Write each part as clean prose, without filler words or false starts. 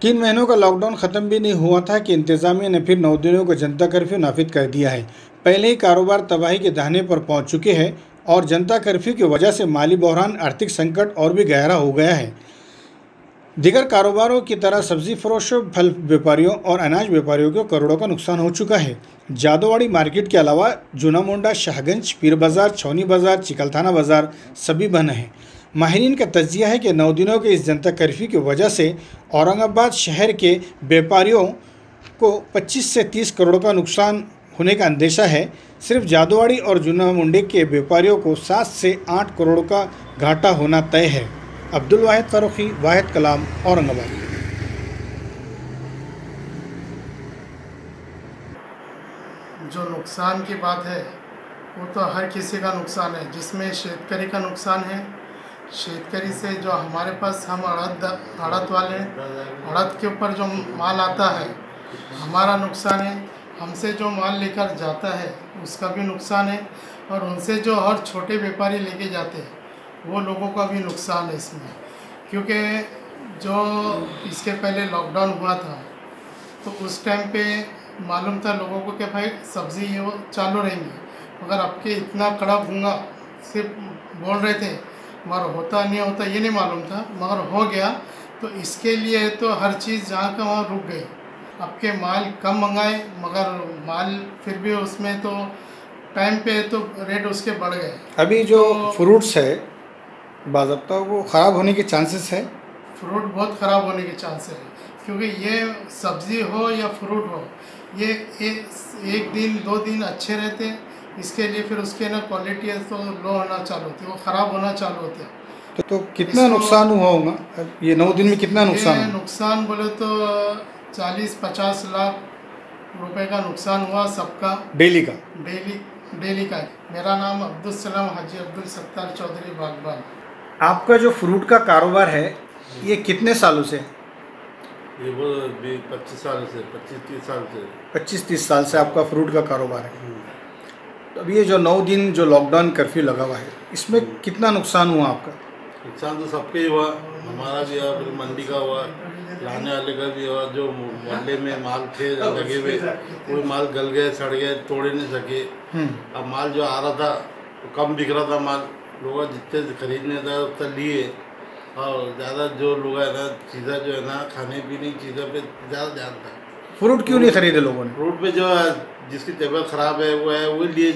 3 महीनों का लॉकडाउन खत्म भी नहीं हुआ था कि इंतजामिया ने फिर 9 दिनों को जनता कर्फ्यू नाफिज कर दिया है। पहले ही कारोबार तबाही के दाहिने पर पहुंच चुके हैं और जनता कर्फ्यू की वजह से माली बहरान, आर्थिक संकट और भी गहरा हो गया है। दीगर कारोबारों की तरह सब्जी फरोशों, फल व्यापारियों और अनाज व्यापारियों को करोड़ों का नुकसान हो चुका है। जादोवाड़ी मार्केट के अलावा जूनामुंडा, शाहगंज, पीर बाजार, छौनी बाजार, चिकलथाना बाजार सभी बंद हैं। माहिरीन का तज्जिया है कि 9 दिनों के इस जनता कर्फ्यू की वजह से औरंगाबाद शहर के व्यापारियों को 25 से 30 करोड़ का नुकसान होने का अंदेशा है। सिर्फ जादोवाड़ी और जूनामुंडे के व्यापारियों को 7 से 8 करोड़ का घाटा होना तय है। अब्दुल वाहिद फारूकी, वाहिद कलाम, औरंगाबाद। जो नुकसान की बात है वो तो हर किसी का नुकसान है, जिसमें शेतकरी का नुकसान है। शेतकरी से जो हमारे पास हम अड़त वाले अड़त के ऊपर जो माल आता है हमारा नुकसान है। हमसे जो माल लेकर जाता है उसका भी नुकसान है, और उनसे जो हर छोटे व्यापारी लेके जाते हैं वो लोगों का भी नुकसान है इसमें। क्योंकि जो इसके पहले लॉकडाउन हुआ था तो उस टाइम पे मालूम था लोगों को कि भाई सब्ज़ी ये चालू रहेंगी, मगर अब के इतना कड़ा होगा सिर्फ बोल रहे थे, मगर होता नहीं होता ये नहीं मालूम था, मगर हो गया। तो इसके लिए तो हर चीज़ जहाँ का वहाँ रुक गई। अब के माल कम मंगाए, मगर माल फिर भी उसमें तो टाइम पे तो रेट उसके बढ़ गए। अभी जो फ्रूट्स है बाज़ाब्ता वो ख़राब होने के चांसेस है। फ्रूट बहुत ख़राब होने के चांसेस है, क्योंकि ये सब्ज़ी हो या फ्रूट हो, ये एक दिन 2 दिन अच्छे रहते हैं, इसके लिए फिर उसके ना क्वालिटी है तो लो होना चालू होती है, वो ख़राब होना चालू होते हैं। तो कितना नुकसान हुआ होगा ये 9 दिन में? कितना नुकसान? नुकसान बोले तो 40-50 लाख रुपए का नुकसान हुआ सबका, डेली का। डेली का। मेरा नाम अब्दुल सलाम हाजी अब्दुल सत्तार चौधरी बागबान। आपका जो फ्रूट का कारोबार है ये कितने सालों से? ये वो 25 साल से 25-30 साल से 25-30 साल से आपका फ्रूट का कारोबार है। तो अभी ये जो 9 दिन जो लॉकडाउन कर्फ्यू लगा हुआ है इसमें कितना नुकसान हुआ आपका? नुकसान तो सबके ही हुआ, हमारा भी हुआ, फिर मंडी का हुआ, लाने वाले का भी हुआ। जो मोहल्ले में माल थे लगे हुए वो माल गल गए, सड़ गए, तोड़े नहीं सके। अब माल जो आ रहा था तो कम बिक रहा था माल, लोग जितने खरीदने था उतना लिए, और ज़्यादा जो लोग है ना चीज़ें जो है ना खाने पीने की चीज़ों पे ज़्यादा ध्यान था। फ्रूट क्यों नहीं खरीदे लोगों ने? फ्रूट पे जो है जिसकी तबीयत ख़राब है वो लिए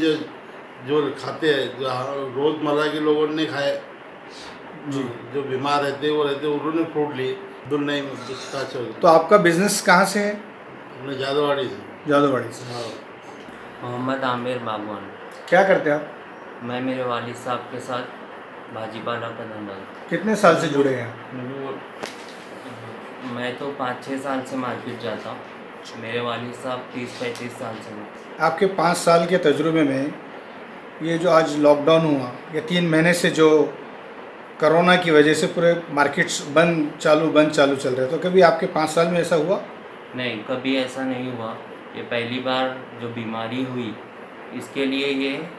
जो खाते हैं, जो रोज़मर्रा के लोगों ने खाए जी, जो बीमार रहते वो रहते उन्होंने फ्रूट लिए। अब्दुल नईम तो आपका बिजनेस कहाँ से है? अपने जादोवाड़ी से। जादोवाड़ी से। हाँ। मोहम्मद आमिर बागवान। क्या करते हैं आप? मैं मेरे वालिद साहब के साथ भाजीपाला का धंधा। कितने साल से जुड़े हैं? मैं तो 5-6 साल से मार्केट जाता हूँ, मेरे वालिद साहब 30-35 साल से। आपके 5 साल के तजुर्बे में ये जो आज लॉकडाउन हुआ, ये 3 महीने से जो कोरोना की वजह से पूरे मार्केट्स बंद चालू चल रहे, तो कभी आपके 5 साल में ऐसा हुआ? नहीं, कभी ऐसा नहीं हुआ। ये पहली बार जो बीमारी हुई इसके लिए ये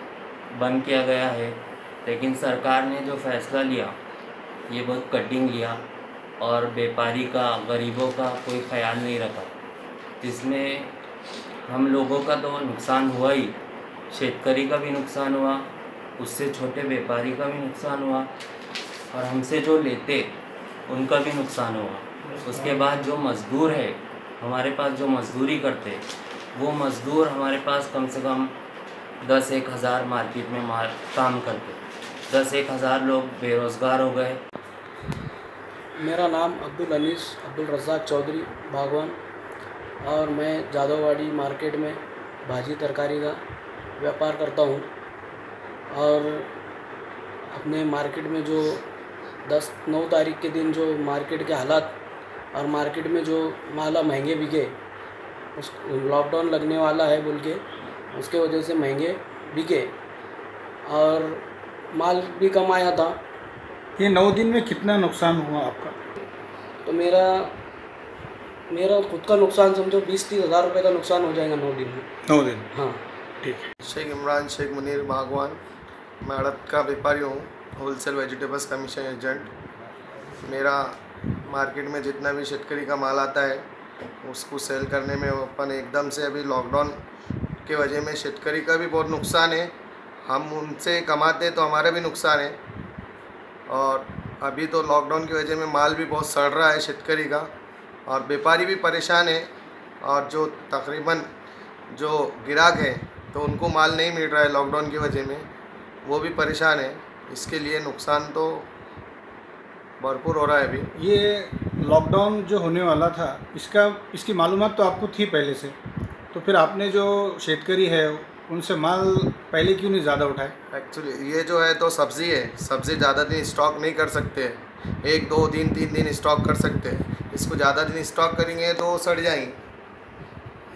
बंद किया गया है, लेकिन सरकार ने जो फैसला लिया ये बहुत कठिन लिया, और व्यापारी का, गरीबों का कोई ख्याल नहीं रखा, जिसमें हम लोगों का तो नुकसान हुआ ही, शेतकरी का भी नुकसान हुआ, उससे छोटे व्यापारी का भी नुकसान हुआ, और हमसे जो लेते उनका भी नुकसान हुआ। उसके बाद जो मज़दूर है हमारे पास, जो मज़दूरी करते वो मज़दूर हमारे पास कम से कम 10-1 हज़ार मार्केट में काम करते, 10-1 हज़ार लोग बेरोज़गार हो गए। मेरा नाम अब्दुल अनीस अब्दुल रज़ाक चौधरी बागवान, और मैं जादोवाड़ी मार्केट में भाजी तरकारी का व्यापार करता हूँ। और अपने मार्केट में जो 9 तारीख के दिन जो मार्केट के हालात और मार्केट में जो माला महंगे बिके, उस लॉकडाउन लगने वाला है बोल के उसके वजह से महंगे बिके और माल भी कम आया था। ये 9 दिन में कितना नुकसान हुआ आपका? तो मेरा खुद का नुकसान समझो 20-30 हज़ार रुपये का नुकसान हो जाएगा 9 दिन में। 9 दिन? हाँ ठीक। शेख इमरान शेख मुनीर बागवान, मैं अड़त का व्यापारी हूँ, होलसेल वेजिटेबल्स कमीशन एजेंट। मेरा मार्केट में जितना भी शेतकरी का माल आता है उसको सेल करने में अपन एकदम से अभी लॉकडाउन के वजह में शेतकरी का भी बहुत नुकसान है। हम उनसे कमाते हैं तो हमारा भी नुकसान है, और अभी तो लॉकडाउन की वजह में माल भी बहुत सड़ रहा है शेतकरी का, और व्यापारी भी परेशान है, और जो तकरीबन जो ग्राहक है तो उनको माल नहीं मिल रहा है लॉकडाउन की वजह में, वो भी परेशान है। इसके लिए नुकसान तो भरपूर हो रहा है अभी। ये लॉकडाउन जो होने वाला था इसकी मालूमात तो आपको थी पहले से, तो फिर आपने जो शेतकरी है उनसे माल पहले क्यों नहीं ज़्यादा उठाए? एक्चुअली ये जो है तो सब्ज़ी है, सब्ज़ी ज़्यादा दिन स्टॉक नहीं कर सकते, 1 2 दिन 3 दिन स्टॉक कर सकते हैं। इसको ज़्यादा दिन स्टॉक करेंगे तो सड़ जाएंगे।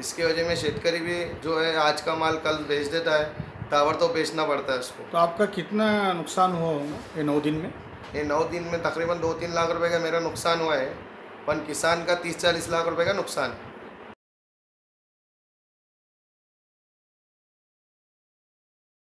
इसकी वजह में शेतकरी भी जो है आज का माल कल बेच देता है, तावर तो बेचना पड़ता है उसको। तो आपका कितना नुकसान हुआ होगा ये 9 दिन में? ये 9 दिन में तकरीबन 2-3 लाख रुपए का मेरा नुकसान हुआ है, पर किसान का 30-40 लाख रुपए का नुकसान है।